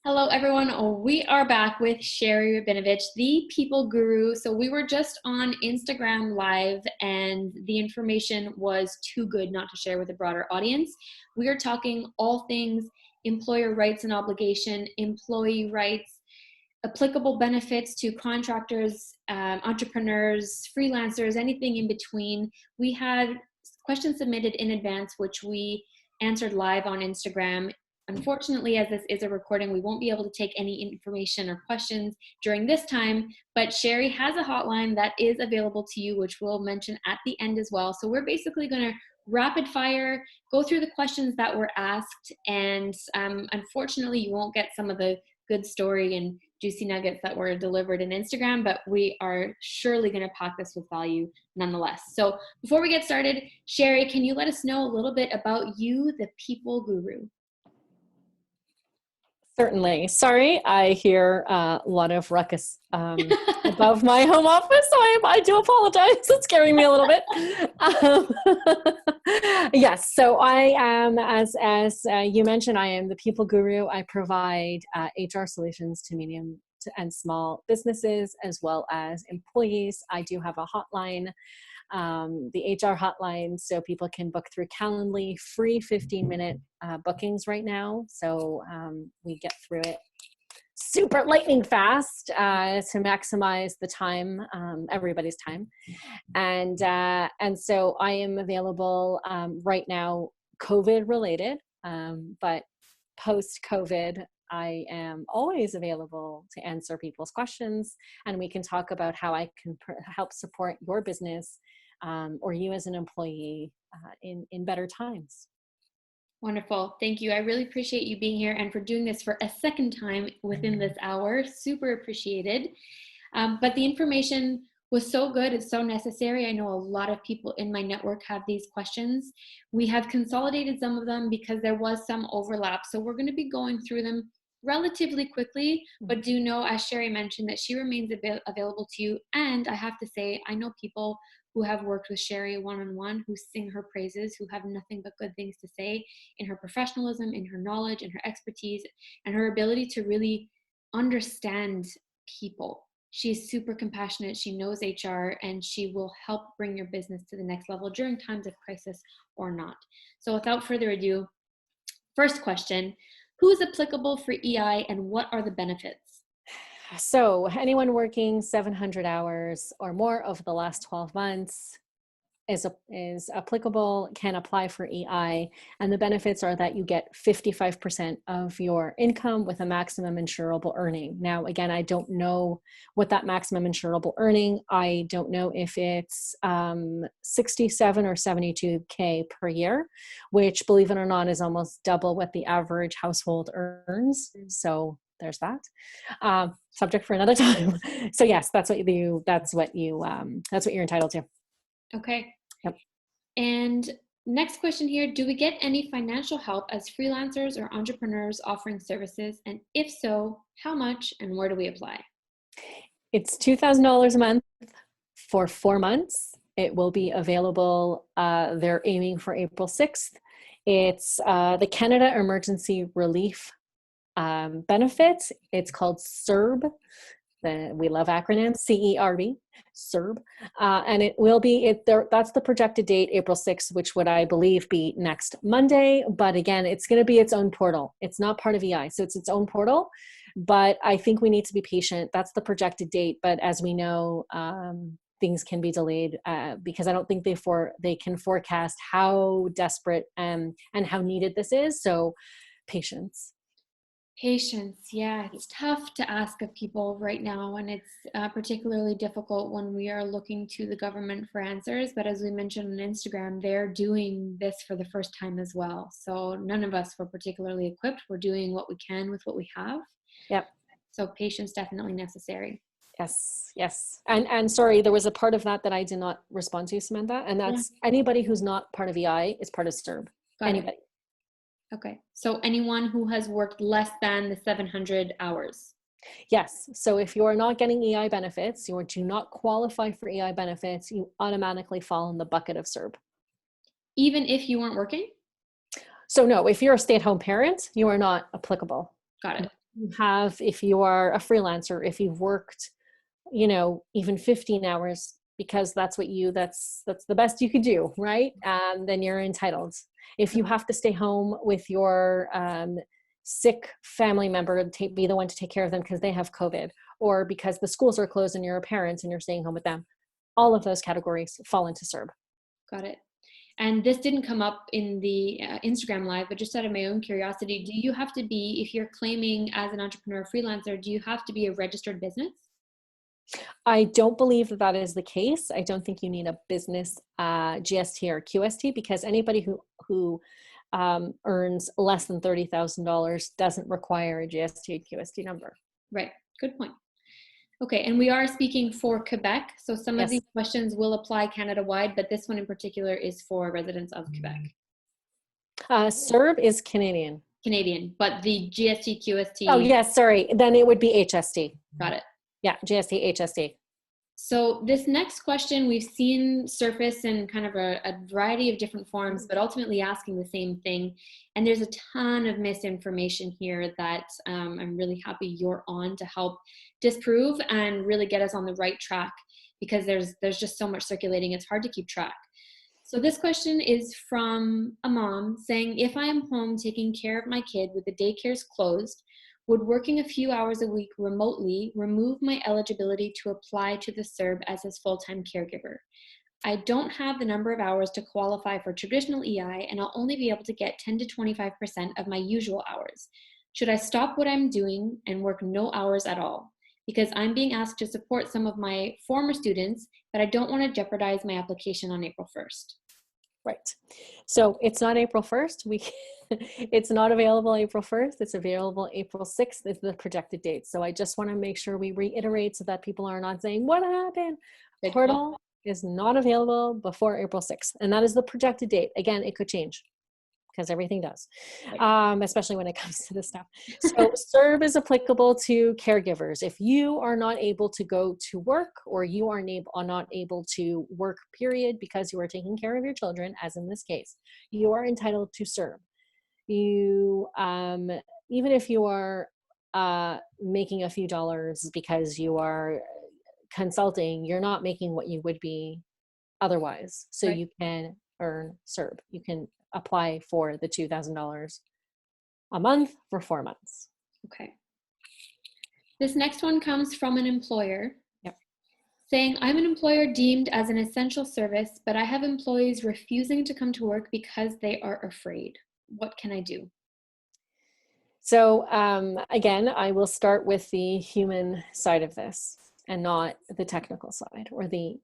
Hello, everyone. We are back with Sherri Rabinovitch, the people guru. So we were just on Instagram Live, and the information was too good not to share with a broader audience. We are talking all things employer rights and obligation, employee rights, applicable benefits to contractors, entrepreneurs, freelancers, anything in between. We had questions submitted in advance, which we answered live on Instagram. Unfortunately, as this is a recording, we won't be able to take any information or questions during this time, but Sherri has a hotline that is available to you, which we'll mention at the end as well. So we're basically going to rapid fire, go through the questions that were asked, and unfortunately, you won't get some of the good story and juicy nuggets that were delivered in Instagram, but we are surely going to pack this with value nonetheless. So before we get started, Sherri, can you let us know a little bit about you, the people guru? Certainly. Sorry, I hear a lot of ruckus above my home office, so I do apologize. It's scaring me a little bit. Yes, so I am, as you mentioned, I am the people guru. I provide HR solutions to medium and small businesses as well as employees. I do have a hotline, the HR hotline, so people can book through Calendly, free 15-minute bookings right now. So we get through it super lightning fast to maximize the time, everybody's time. And so I am available right now, COVID related, but post-COVID, I am always available to answer people's questions, and we can talk about how I can help support your business or you as an employee in better times. Wonderful. Thank you. I really appreciate you being here and for doing this for a second time within this hour. Super appreciated. But the information was so good. It's so necessary. I know a lot of people in my network have these questions. We have consolidated some of them because there was some overlap. So we're going to be going through them relatively quickly, but do know, as Sherri mentioned, that she remains available to you. And I have to say, I know people who have worked with Sherri one-on-one, who sing her praises, who have nothing but good things to say in her professionalism, in her knowledge, in her expertise, and her ability to really understand people. She's super compassionate. She knows HR, and she will help bring your business to the next level during times of crisis or not. So without further ado, first question, who is applicable for EI and what are the benefits? So anyone working 700 hours or more over the last 12 months is applicable, can apply for EI, and the benefits are that you get 55% of your income with a maximum insurable earning. Now, again, I don't know what that maximum insurable earning, I don't know if it's 67 or 72K per year, which, believe it or not, is almost double what the average household earns. So there's that. Subject for another time. So yes, that's what you're entitled to. Okay. Yep. And next question here, do we get any financial help as freelancers or entrepreneurs offering services? And if so, how much and where do we apply? It's $2,000 a month for 4 months. It will be available. They're aiming for April 6th. It's the Canada Emergency Relief benefit. It's called CERB. We love acronyms, CERB, CERB. And it will be, that's the projected date, April 6th, which would, I believe, be next Monday. But again, it's going to be its own portal. It's not part of EI, so it's its own portal. But I think we need to be patient. That's the projected date. But as we know, things can be delayed because I don't think they can forecast how desperate and how needed this is. So patience. Patience, yeah, it's tough to ask of people right now, and it's particularly difficult when we are looking to the government for answers. But as we mentioned on Instagram, they're doing this for the first time as well. So none of us were particularly equipped. We're doing what we can with what we have. Yep. So patience definitely necessary. Yes. And sorry, there was a part of that I did not respond to, Samantha, and that's anybody who's not part of EI is part of CERB. Anybody. Okay, so anyone who has worked less than the 700 hours. Yes, so if you are not getting EI benefits, you do not qualify for EI benefits, you automatically fall in the bucket of CERB. Even if you weren't working? So no, if you're a stay-at-home parent, you are not applicable. Got it. You have, if you are a freelancer, if you've worked, even 15 hours, because that's the best you could do, right? Then you're entitled. If you have to stay home with your sick family member, be the one to take care of them because they have COVID, or because the schools are closed and you're a parent and you're staying home with them, all of those categories fall into CERB. Got it. And this didn't come up in the Instagram live, but just out of my own curiosity, do you have to be, if you're claiming as an entrepreneur freelancer, do you have to be a registered business? I don't believe that is the case. I don't think you need a business GST or QST, because anybody who earns less than $30,000 doesn't require a GST and QST number. Right. Good point. Okay, and we are speaking for Quebec, so some of these questions will apply Canada-wide, but this one in particular is for residents of Quebec. CERB is Canadian. Canadian, but the GST, QST... Oh, yes, sorry. Then it would be HST. Got it. Yeah, GST, HST. So this next question we've seen surface in kind of a variety of different forms, but ultimately asking the same thing. And there's a ton of misinformation here that I'm really happy you're on to help disprove and really get us on the right track, because there's just so much circulating, it's hard to keep track. So this question is from a mom saying, if I am home taking care of my kid with the daycares closed, would working a few hours a week remotely remove my eligibility to apply to the CERB as his full-time caregiver? I don't have the number of hours to qualify for traditional EI, and I'll only be able to get 10 to 25% of my usual hours. Should I stop what I'm doing and work no hours at all? Because I'm being asked to support some of my former students, but I don't want to jeopardize my application on April 1st. Right. So it's not April 1st. It's not available April 1st. It's available April 6th is the projected date. So I just want to make sure we reiterate so that people are not saying, what happened? The portal is not available before April 6th. And that is the projected date. Again, it could change, because everything does, especially when it comes to this stuff. So CERB is applicable to caregivers. If you are not able to go to work, or you are not able to work, period, because you are taking care of your children, as in this case, you are entitled to CERB. You, even if you are making a few dollars because you are consulting, you're not making what you would be otherwise. So you can earn CERB. You can apply for the $2,000 a month for 4 months. Okay. This next one comes from an employer saying, I'm an employer deemed as an essential service, but I have employees refusing to come to work because they are afraid. What can I do? So again, I will start with the human side of this and not the technical side or the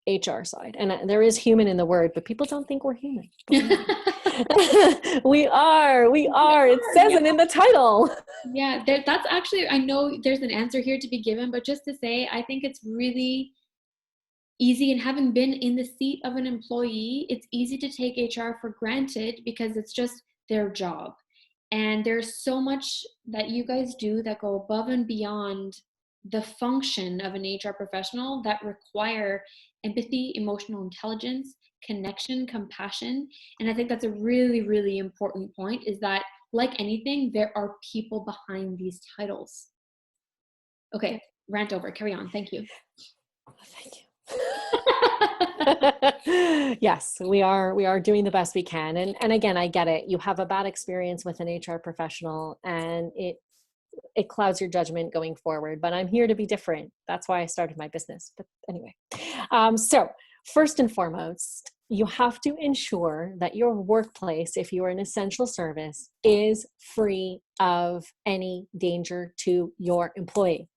HR side. And there is human in the word, but people don't think we're human. We are. It says it in the title. Yeah, that's actually, I know there's an answer here to be given, but just to say, I think it's really easy, and having been in the seat of an employee, it's easy to take HR for granted because it's just their job. And there's so much that you guys do that go above and beyond the function of an HR professional that require empathy, emotional intelligence, connection, compassion. And I think that's a really, really important point, is that like anything, there are people behind these titles. Okay, rant over, carry on. Thank you. Thank you. Yes, we are doing the best we can. And again, I get it. You have a bad experience with an HR professional and it clouds your judgment going forward, but I'm here to be different. That's why I started my business. But anyway, so first and foremost, you have to ensure that your workplace, if you are an essential service, is free of any danger to your employee.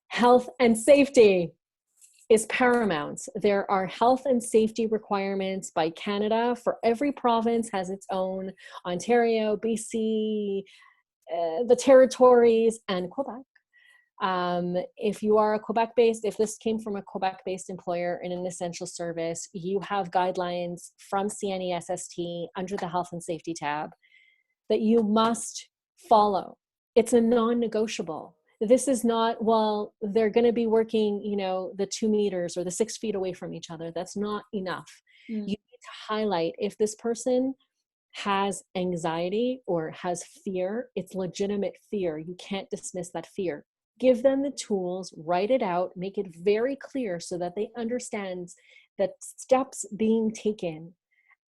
Health and safety is paramount. There are health and safety requirements by Canada. For every province has its own. Ontario, BC, the territories, and Quebec. If you are a Quebec-based, if this came from a Quebec-based employer in an essential service, you have guidelines from CNESST under the health and safety tab that you must follow. It's a non-negotiable. This is not, well, they're going to be working, the 2 meters or the 6 feet away from each other. That's not enough. You need to highlight, if this person has anxiety or has fear, it's legitimate fear. You can't dismiss that fear. Give them the tools, write it out, make it very clear so that they understand that steps being taken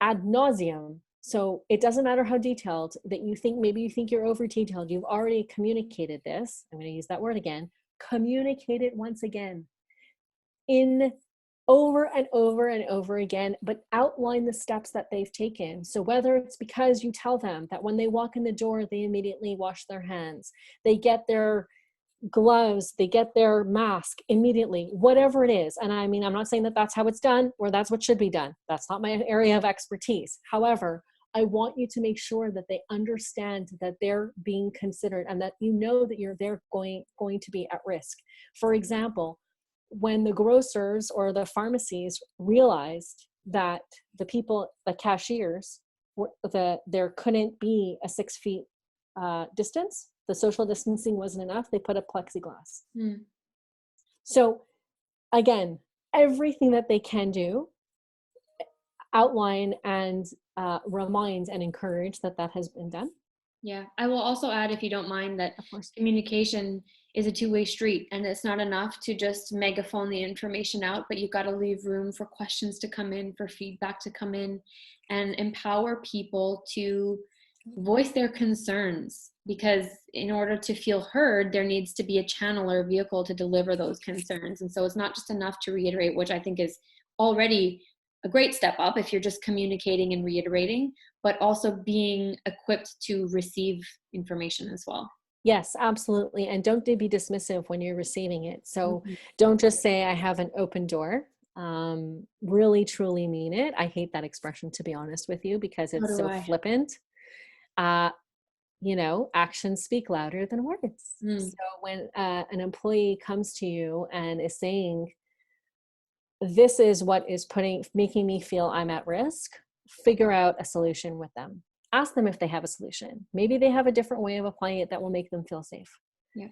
ad nauseum. So it doesn't matter how detailed that you think, maybe you think you're over detailed. You've already communicated this. I'm going to use that word again. Communicate it once again in over and over and over again, but outline the steps that they've taken. So whether it's because you tell them that when they walk in the door, they immediately wash their hands, they get their gloves, they get their mask immediately, whatever it is. And I mean, I'm not saying that that's how it's done or that's what should be done. That's not my area of expertise. However, I want you to make sure that they understand that they're being considered and that you know that they're going to be at risk. For example, when the grocers or the pharmacies realized that the people, the cashiers, there couldn't be a 6 feet distance, the social distancing wasn't enough, they put up plexiglass. So again, everything that they can do, outline and remind and encourage that has been done. Yeah, I will also add, if you don't mind, that communication is a two-way street, and it's not enough to just megaphone the information out, but you've got to leave room for questions to come in, for feedback to come in, and empower people to voice their concerns, because in order to feel heard, there needs to be a channel or a vehicle to deliver those concerns. And so it's not just enough to reiterate, which I think is already a great step up if you're just communicating and reiterating, but also being equipped to receive information as well. Yes, absolutely. And don't be dismissive when you're receiving it. So don't just say, I have an open door. Really, truly mean it. I hate that expression, to be honest with you, because it's so flippant. Actions speak louder than words. So when an employee comes to you and is saying, this is what is making me feel I'm at risk, figure out a solution with them. Ask them if they have a solution. Maybe they have a different way of applying it that will make them feel safe. Yeah.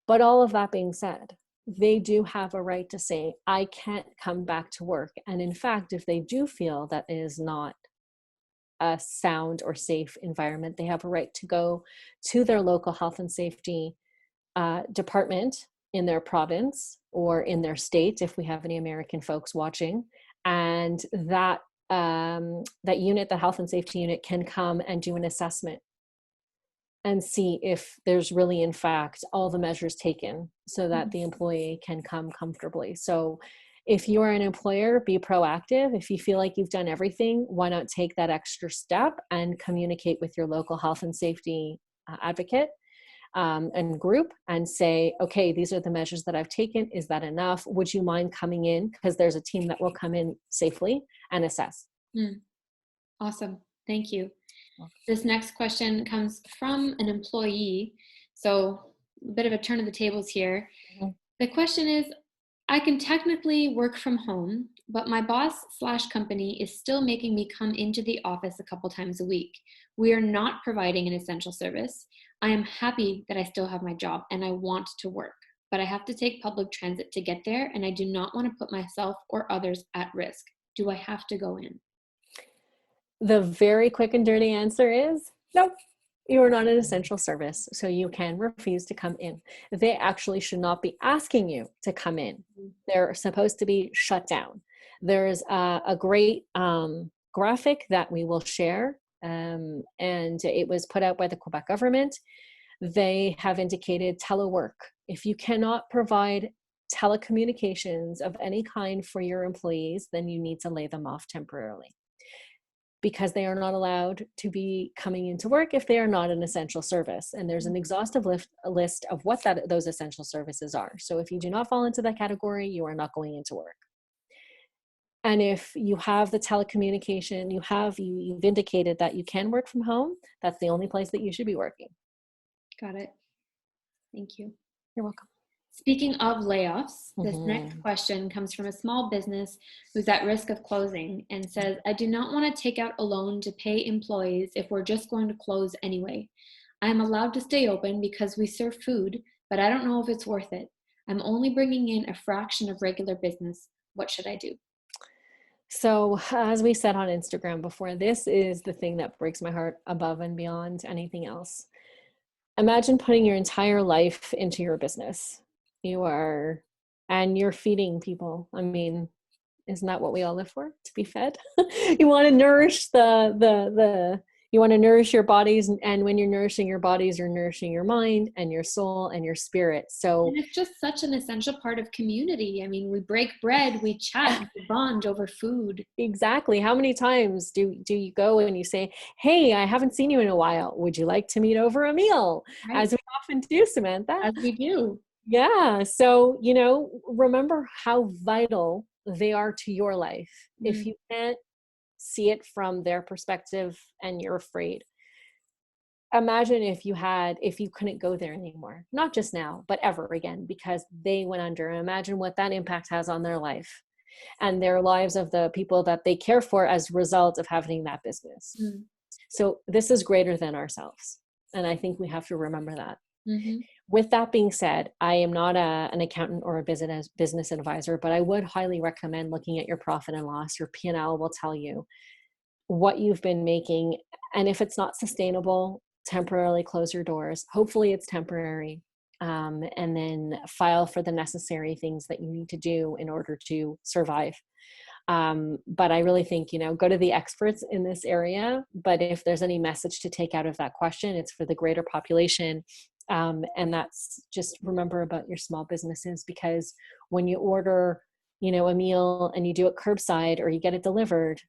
But all of that being said, they do have a right to say, I can't come back to work. And in fact, if they do feel that it is not a sound or safe environment, they have a right to go to their local health and safety department in their province or in their state, if we have any American folks watching, and that unit, the health and safety unit, can come and do an assessment and see if there's really, in fact, all the measures taken so that the employee can come comfortably. So if you're an employer, be proactive. If you feel like you've done everything, why not take that extra step and communicate with your local health and safety advocate and group and say, okay, these are the measures that I've taken. Is that enough? Would you mind coming in? Because there's a team that will come in safely and assess. Awesome. Thank you. This next question comes from an employee. So a bit of a turn of the tables here. The question is, I can technically work from home, but my boss/company is still making me come into the office a couple times a week. We are not providing an essential service. I am happy that I still have my job and I want to work, but I have to take public transit to get there, and I do not want to put myself or others at risk. Do I have to go in? The very quick and dirty answer is no. You are not an essential service, so you can refuse to come in. They actually should not be asking you to come in. They're supposed to be shut down. There's a great graphic that we will share, and it was put out by the Quebec government. They have indicated telework. If you cannot provide telecommunications of any kind for your employees, then you need to lay them off temporarily, because they are not allowed to be coming into work if they are not an essential service. And there's an exhaustive list of what those essential services are. So if you do not fall into that category, you are not going into work. And if you have the telecommunication, you've indicated that you can work from home, that's the only place that you should be working. Got it. Thank you. You're welcome. Speaking of layoffs, this next question comes from a small business who's at risk of closing and says, I do not want to take out a loan to pay employees if we're just going to close anyway. I am allowed to stay open because we serve food, but I don't know if it's worth it. I'm only bringing in a fraction of regular business. What should I do? So as we said on Instagram before, this is the thing that breaks my heart above and beyond anything else. Imagine putting your entire life into your business. And you're feeding people. I mean, isn't that what we all live for? To be fed. You want to nourish you want to nourish your bodies, and when you're nourishing your bodies, you're nourishing your mind and your soul and your spirit. So And it's just such an essential part of community. I mean, we break bread, we chat, we bond over food. exactly. How many times do you go and you say, "Hey, I haven't seen you in a while. Would you like to meet over a meal?" Right. As we often do, Samantha. As we do. Yeah. So, remember how vital they are to your life. If Mm. you can't see it from their perspective and you're afraid, imagine if you couldn't go there anymore, not just now, but ever again, because they went under. Imagine what that impact has on their life and their lives of the people that they care for as a result of having that business. Mm. So this is greater than ourselves. And I think we have to remember that. Mm-hmm. With that being said, I am not an accountant or a business advisor, but I would highly recommend looking at your profit and loss. Your P&L will tell you what you've been making. And if it's not sustainable, temporarily close your doors. Hopefully it's temporary. And then file for the necessary things that you need to do in order to survive. But I really think, go to the experts in this area. But if there's any message to take out of that question, it's for the greater population. And that's just remember about your small businesses, because when you order, a meal and you do it curbside or you get it delivered,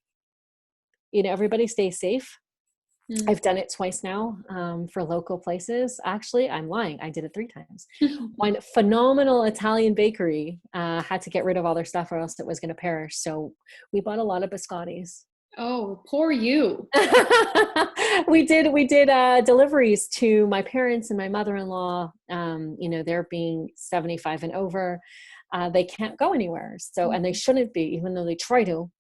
everybody stays safe. Mm. I've done it twice now for local places. Actually, I'm lying. I did it 3 times. One phenomenal Italian bakery had to get rid of all their stuff or else it was going to perish. So we bought a lot of biscottis. Oh, poor you. We did deliveries to my parents and my mother-in-law. They're being 75 and over. They can't go anywhere. So, and they shouldn't be, even though they try to.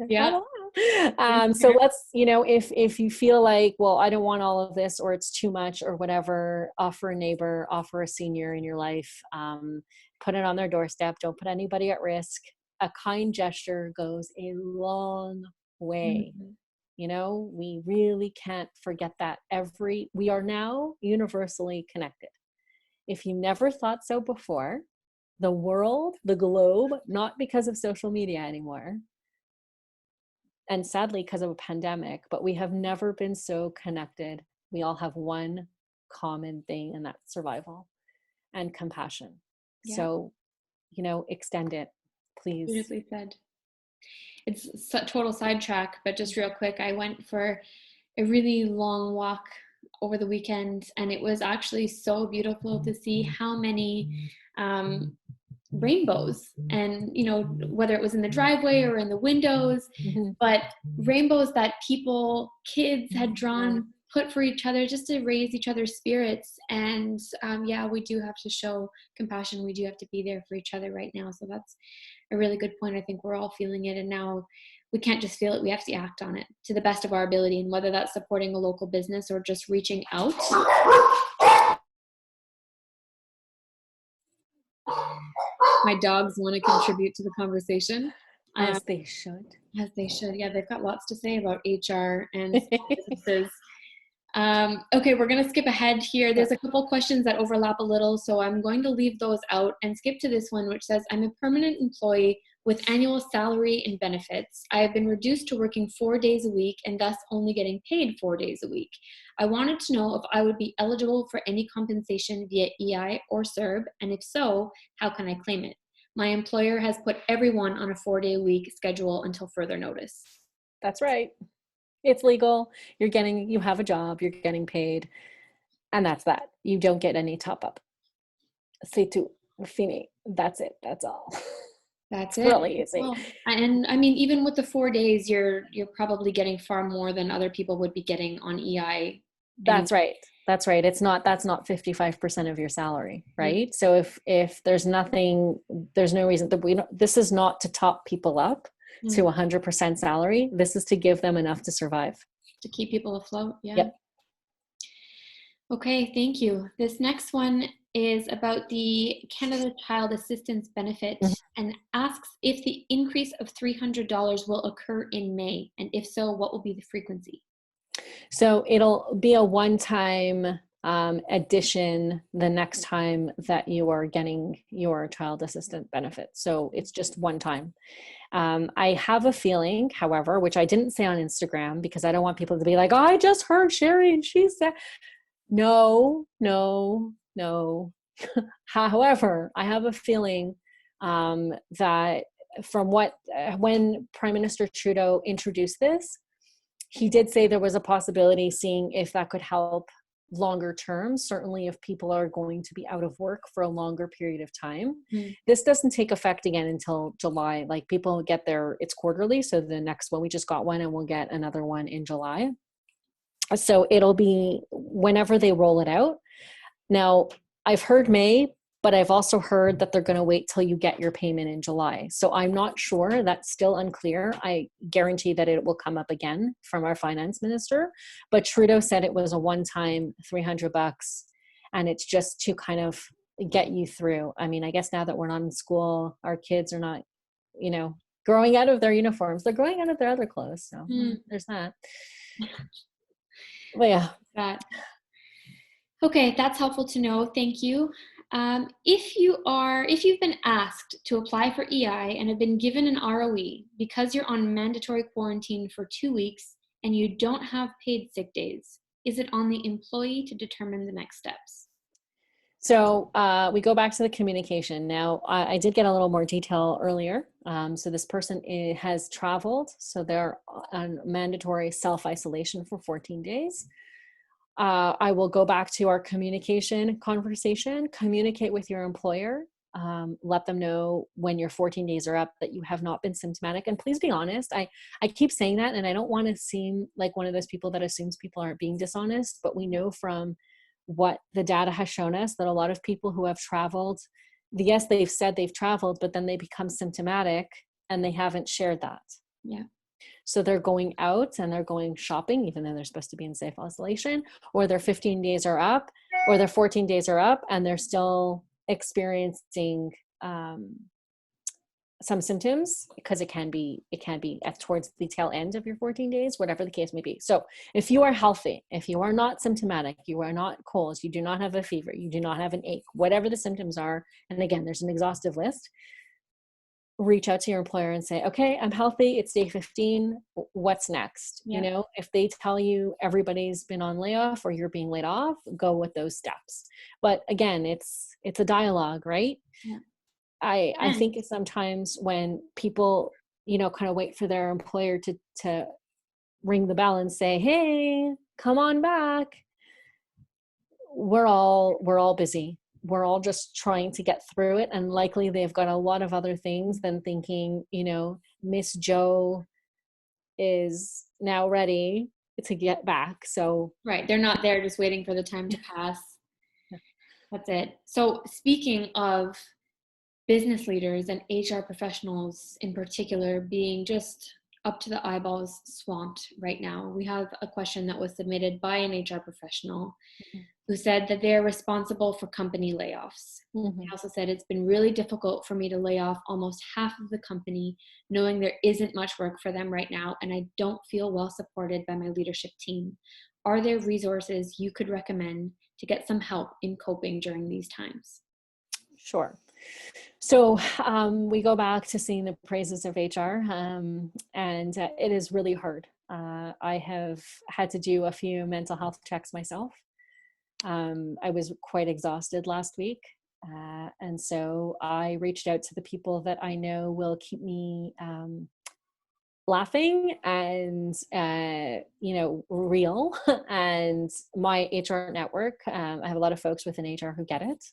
Yeah. So let's, if you feel like, well, I don't want all of this, or it's too much or whatever, offer a neighbor, offer a senior in your life, put it on their doorstep. Don't put anybody at risk. A kind gesture goes a long way. Mhm. We really can't forget that. We are now universally connected. If you never thought so before, the world, the globe, not because of social media anymore, and sadly because of a pandemic, but we have never been so connected. We all have one common thing, and that's survival and compassion. Yeah. So, extend it, please. Beautifully said. It's a total sidetrack, but just real quick, I went for a really long walk over the weekend, and it was actually so beautiful to see how many rainbows, and whether it was in the driveway or in the windows, but rainbows that kids had drawn, put for each other, just to raise each other's spirits. And we do have to show compassion. We do have to be there for each other right now. So that's a really good point. I think we're all feeling it, and now we can't just feel it, we have to act on it to the best of our ability. And whether that's supporting a local business or just reaching out. My dogs want to contribute to the conversation. As they should. As they should. Yeah, they've got lots to say about HR and businesses. Okay, we're going to skip ahead here. There's a couple questions that overlap a little, so I'm going to leave those out and skip to this one, which says, I'm a permanent employee with annual salary and benefits. I have been reduced to working 4 days a week and thus only getting paid 4 days a week. I wanted to know if I would be eligible for any compensation via EI or CERB, and if so, how can I claim it? My employer has put everyone on a 4-day-a-week schedule until further notice. That's right. It's legal. You have a job, you're getting paid, and that's that. You don't get any top up. C'est tout. Fini. That's it. That's all. That's it's it. really easy. Well, and I mean, even with the 4 days, you're probably getting far more than other people would be getting on EI. That's right. That's right. That's not 55% of your salary, right? Mm-hmm. So if there's no reason that this is not to top people up to 100% salary. This is to give them enough to survive. To keep people afloat. Yeah. Yep. Okay. Thank you. This next one is about the Canada Child Assistance Benefit Mhm. and asks if the increase of $300 will occur in May, and if so, what will be the frequency? So it'll be a one-time addition the next time that you are getting your child assistant benefit. So it's just one time. I have a feeling, however, which I didn't say on Instagram because I don't want people to be like, oh, I just heard Sherri and she said, no, no, no. However, I have a feeling that from when Prime Minister Trudeau introduced this, he did say there was a possibility, seeing if that could help longer term, certainly if people are going to be out of work for a longer period of time. Mm. This doesn't take effect again until July. Like, people get it's quarterly. So the next one, we just got one and we'll get another one in July. So it'll be whenever they roll it out. Now, I've heard May, but I've also heard that they're going to wait till you get your payment in July. So I'm not sure. That's still unclear. I guarantee that it will come up again from our finance minister. But Trudeau said it was a one-time $300, and it's just to kind of get you through. I mean, I guess now that we're not in school, our kids are not, growing out of their uniforms. They're growing out of their other clothes. So there's that. But yeah. That. Okay, that's helpful to know. Thank you. If you've been asked to apply for EI and have been given an ROE because you're on mandatory quarantine for 2 weeks and you don't have paid sick days, is it on the employee to determine the next steps? So we go back to the communication. Now, I did get a little more detail earlier. So this person has traveled, so they're on mandatory self-isolation for 14 days. I will go back to our communication conversation, communicate with your employer, let them know when your 14 days are up that you have not been symptomatic. And please be honest. I keep saying that, and I don't want to seem like one of those people that assumes people aren't being dishonest, but we know from what the data has shown us that a lot of people who have traveled, yes, they've said they've traveled, but then they become symptomatic and they haven't shared that. Yeah. So they're going out and they're going shopping, even though they're supposed to be in safe isolation, or their 15 days are up, or their 14 days are up, and they're still experiencing some symptoms, because it can be towards the tail end of your 14 days, whatever the case may be. So if you are healthy, if you are not symptomatic, you are not cold, you do not have a fever, you do not have an ache, whatever the symptoms are, and again, there's an exhaustive list, reach out to your employer and say, okay, I'm healthy, it's day 15, what's next? Yeah. If they tell you everybody's been on layoff or you're being laid off, go with those steps. But again, it's a dialogue, right? Yeah. I think sometimes when people, kind of wait for their employer to ring the bell and say, hey, come on back, we're all busy. We're all just trying to get through it. And likely they've got a lot of other things than thinking, Miss Joe is now ready to get back. So Right. They're not there just waiting for the time to pass. That's it. So speaking of business leaders and HR professionals in particular being just up to the eyeballs swamped right now, we have a question that was submitted by an HR professional who said that they're responsible for company layoffs. They also said, it's been really difficult for me to lay off almost half of the company, knowing there isn't much work for them right now, and I don't feel well supported by my leadership team. Are there resources you could recommend to get some help in coping during these times? Sure. So we go back to seeing the praises of HR, and it is really hard. I have had to do a few mental health checks myself. I was quite exhausted last week. And so I reached out to the people that I know will keep me laughing and, real. And my HR network, I have a lot of folks within HR who get it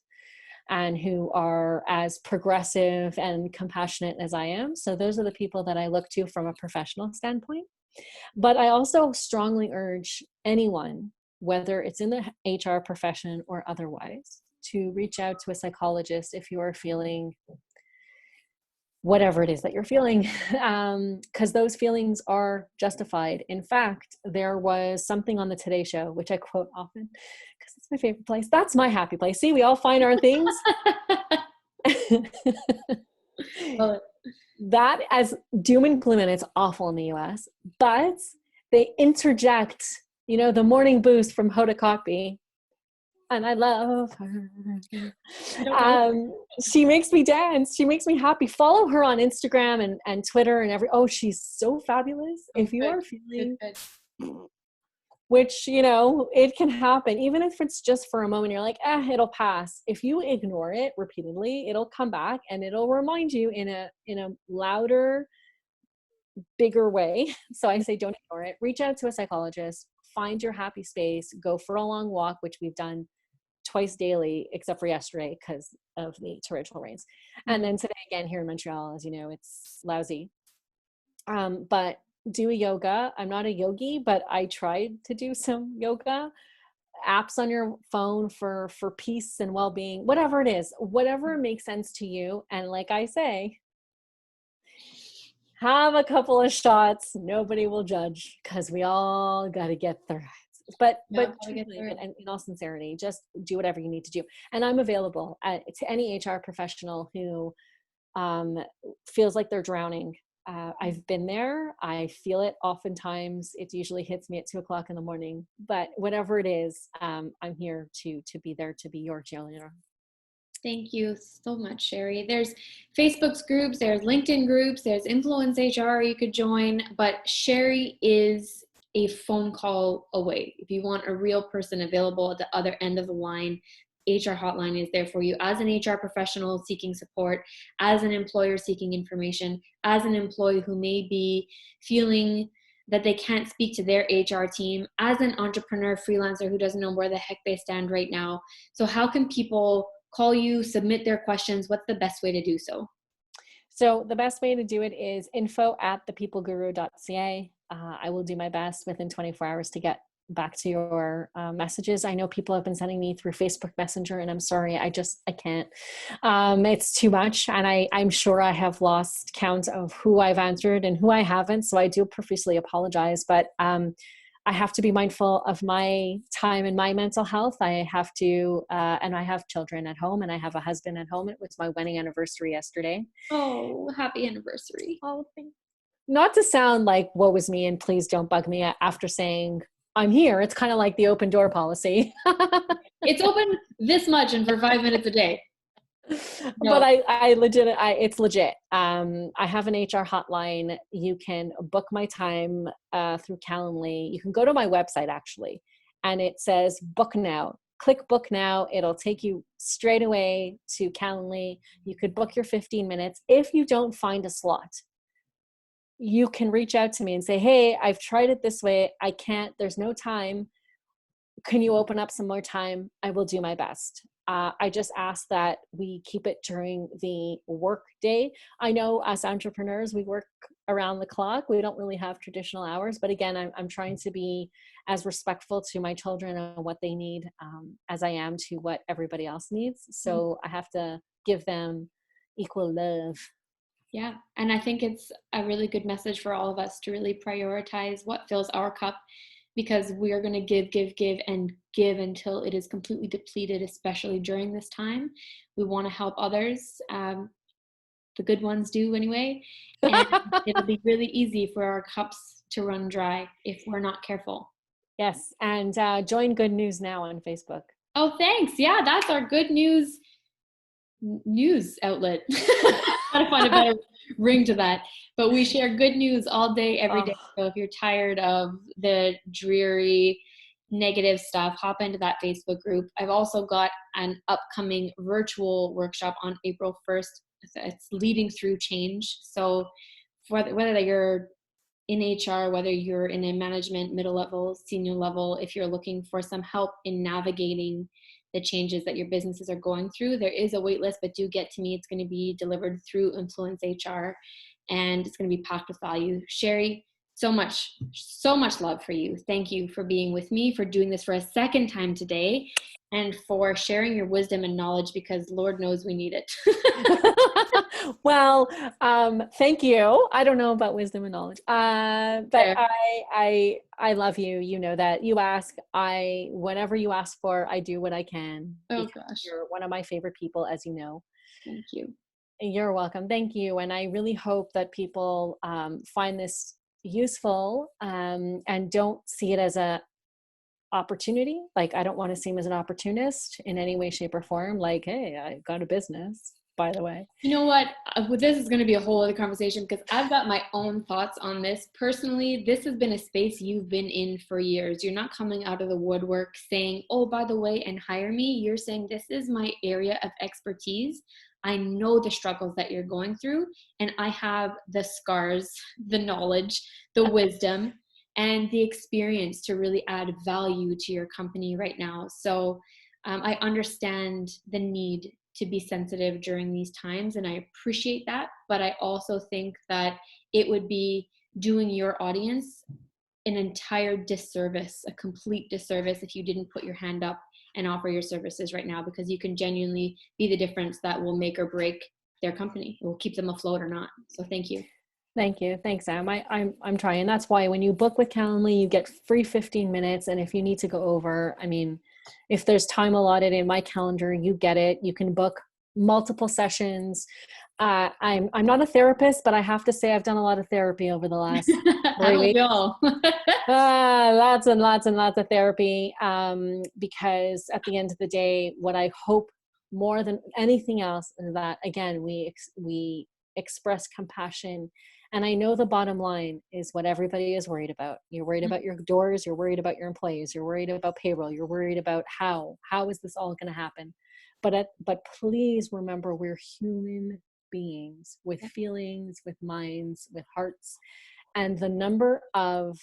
and who are as progressive and compassionate as I am. So those are the people that I look to from a professional standpoint. But I also strongly urge anyone, whether it's in the HR profession or otherwise, to reach out to a psychologist if you are feeling, whatever it is that you're feeling, because those feelings are justified. In fact, there was something on the Today Show, which I quote often because it's my favorite place. That's my happy place. See, we all find our things. Love it. That as doom and gloom, and it's awful in the US, but they interject, the morning boost from Hoda Kotb, and I love her. She makes me dance. She makes me happy. Follow her on Instagram and Twitter and she's so fabulous. If you are feeling, which, it can happen, even if it's just for a moment, you're like, it'll pass. If you ignore it repeatedly, it'll come back and it'll remind you in a louder, bigger way. So I say, don't ignore it. Reach out to a psychologist, find your happy space, go for a long walk, which we've done twice daily, except for yesterday because of the torrential rains. And then today again here in Montreal, as you know, it's lousy. But do a yoga. I'm not a yogi, but I tried to do some yoga. Apps on your phone for peace and well-being, whatever it is, whatever makes sense to you. And like I say, have a couple of shots. Nobody will judge because we all got to get through it. But truthfully, and in all sincerity, just do whatever you need to do. And I'm available to any HR professional who feels like they're drowning. I've been there. I feel it oftentimes. It usually hits me at 2:00 in the morning. But whatever it is, I'm here to be there to be your cheerleader. Thank you so much, Sherri. There's Facebook's groups, there's LinkedIn groups, there's Influence HR you could join, but Sherri is a phone call away. If you want a real person available at the other end of the line, HR hotline is there for you as an HR professional seeking support, as an employer seeking information, as an employee who may be feeling that they can't speak to their HR team, as an entrepreneur freelancer who doesn't know where the heck they stand right now. So how can people call you, submit their questions? What's the best way to do so? So the best way to do it is info@thepeopleguru.ca. I will do my best within 24 hours to get back to your messages. I know people have been sending me through Facebook Messenger, and I'm sorry, I can't. It's too much, and I'm sure I have lost count of who I've answered and who I haven't, so I do profusely apologize, but I have to be mindful of my time and my mental health. I have to, and I have children at home and I have a husband at home. It was my wedding anniversary yesterday. Oh, happy anniversary. Oh, thanks. Not to sound like woe is me and please don't bug me after saying I'm here. It's kind of like the open door policy. It's open this much and for 5 minutes a day. No. But it's legit. I have an HR hotline. You can book my time through Calendly. You can go to my website actually, and it says book now. Click book now. It'll take you straight away to Calendly. You could book your 15 minutes. If you don't find a slot, you can reach out to me and say, hey, I've tried it this way. I can't, there's no time. Can you open up some more time? I will do my best. I just ask that we keep it during the work day. I know as entrepreneurs, we work around the clock. We don't really have traditional hours, but again, I'm trying to be as respectful to my children and what they need as I am to what everybody else needs. So I have to give them equal love. Yeah. And I think it's a really good message for all of us to really prioritize what fills our cup, because we are going to give until it is completely depleted, especially during this time. We want to help others. The good ones do anyway. And it'll be really easy for our cups to run dry if we're not careful. Yes. And join Good News Now on Facebook. Oh, thanks. Yeah, that's our good news outlet. Gotta find a better ring to that. But we share good news all day, every day. So if you're tired of the dreary, negative stuff, hop into that Facebook group. I've also got an upcoming virtual workshop on April 1st. It's leading through change. So whether you're in HR, whether you're in a management, middle level, senior level, if you're looking for some help in navigating the changes that your businesses are going through, there is a wait list, but do get to me. It's going to be delivered through Influence HR, and it's going to be packed with value. Sherri, so much love for you. Thank you for being with me, for doing this for a second time today, and for sharing your wisdom and knowledge, because Lord knows we need it. Well, thank you. I don't know about wisdom and knowledge, but I love you. You know that. You ask, whatever you ask for, I do what I can. Oh gosh, you're one of my favorite people, as you know. Thank you. You're welcome. Thank you. And I really hope that people find this useful and don't see it as a opportunity. Like, I don't want to seem as an opportunist in any way, shape, or form. Like, hey, I got a business, by the way. You know what? This is going to be a whole other conversation, because I've got my own thoughts on this. Personally, this has been a space you've been in for years. You're not coming out of the woodwork saying, oh, by the way, and hire me. You're saying, this is my area of expertise. I know the struggles that you're going through, and I have the scars, the knowledge, the wisdom, and the experience to really add value to your company right now. So I understand the need to be sensitive during these times, and I appreciate that. But I also think that it would be doing your audience an entire disservice, a complete disservice, if you didn't put your hand up and offer your services right now, because you can genuinely be the difference that will make or break their company. It will keep them afloat or not. So thank you. Thank you. Thanks, Sam. I'm trying. That's why when you book with Calendly, you get free 15 minutes. And if you need to go over, I mean, if there's time allotted in my calendar, you get it. You can book multiple sessions. I'm not a therapist, but I have to say I've done a lot of therapy over the last 3 weeks. Lots and lots and lots of therapy. Because at the end of the day, what I hope more than anything else is that, again, we express compassion. And I know the bottom line is what everybody is worried about. You're worried about your doors. You're worried about your employees. You're worried about payroll. You're worried about how is this all going to happen? But please remember, we're human beings with feelings, with minds, with hearts. And the number of,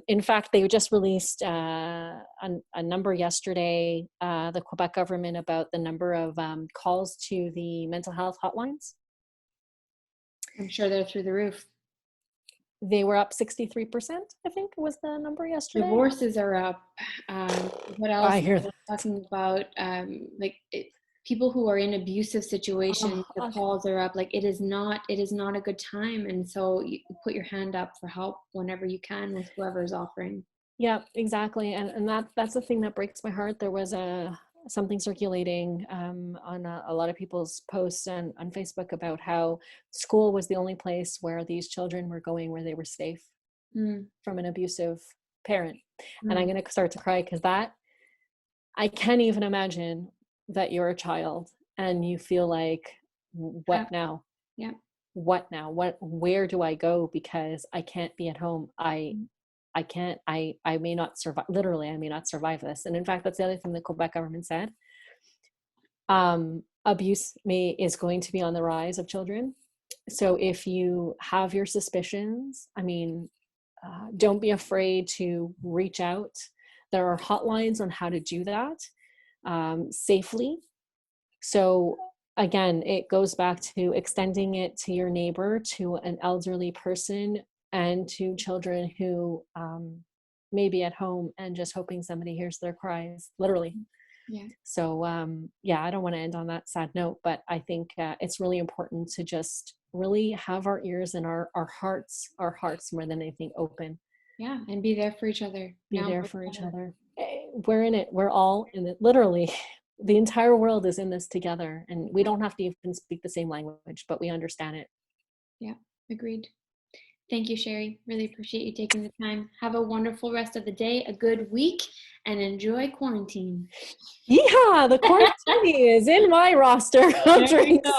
in fact, they just released a number yesterday, the Quebec government, about the number of calls to the mental health hotlines. I'm sure they're through the roof. They were up 63%, I think was the number yesterday. Divorces are up. What else? I hear that. Talking about people who are in abusive situations. The calls are up. Like, it is not a good time. And so you put your hand up for help whenever you can with whoever is offering. Yeah, exactly. And that's the thing that breaks my heart. There was something circulating on a lot of people's posts on Facebook about how school was the only place where these children were going where they were safe from an abusive parent. And I'm going to start to cry, because I can't even imagine that you're a child and you feel like, what now? Yeah. What now? Where do I go? Because I can't be at home. I may not survive. Literally, I may not survive this. And in fact, that's the other thing the Quebec government said. Abuse is going to be on the rise of children. So if you have your suspicions, I mean, don't be afraid to reach out. There are hotlines on how to do that safely. So again, it goes back to extending it to your neighbor, to an elderly person, and to children who may be at home and just hoping somebody hears their cries, literally. Yeah. So I don't want to end on that sad note, but I think it's really important to just really have our ears and our hearts more than anything open. Yeah, and be there for each other. Be there for each other. We're in it. We're all in it. Literally, the entire world is in this together, and we don't have to even speak the same language, but we understand it. Yeah, agreed. Thank you, Sherri. Really appreciate you taking the time. Have a wonderful rest of the day, a good week, and enjoy quarantine. Yeah, the quarantine is in my roster of drinks.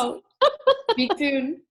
Speak soon.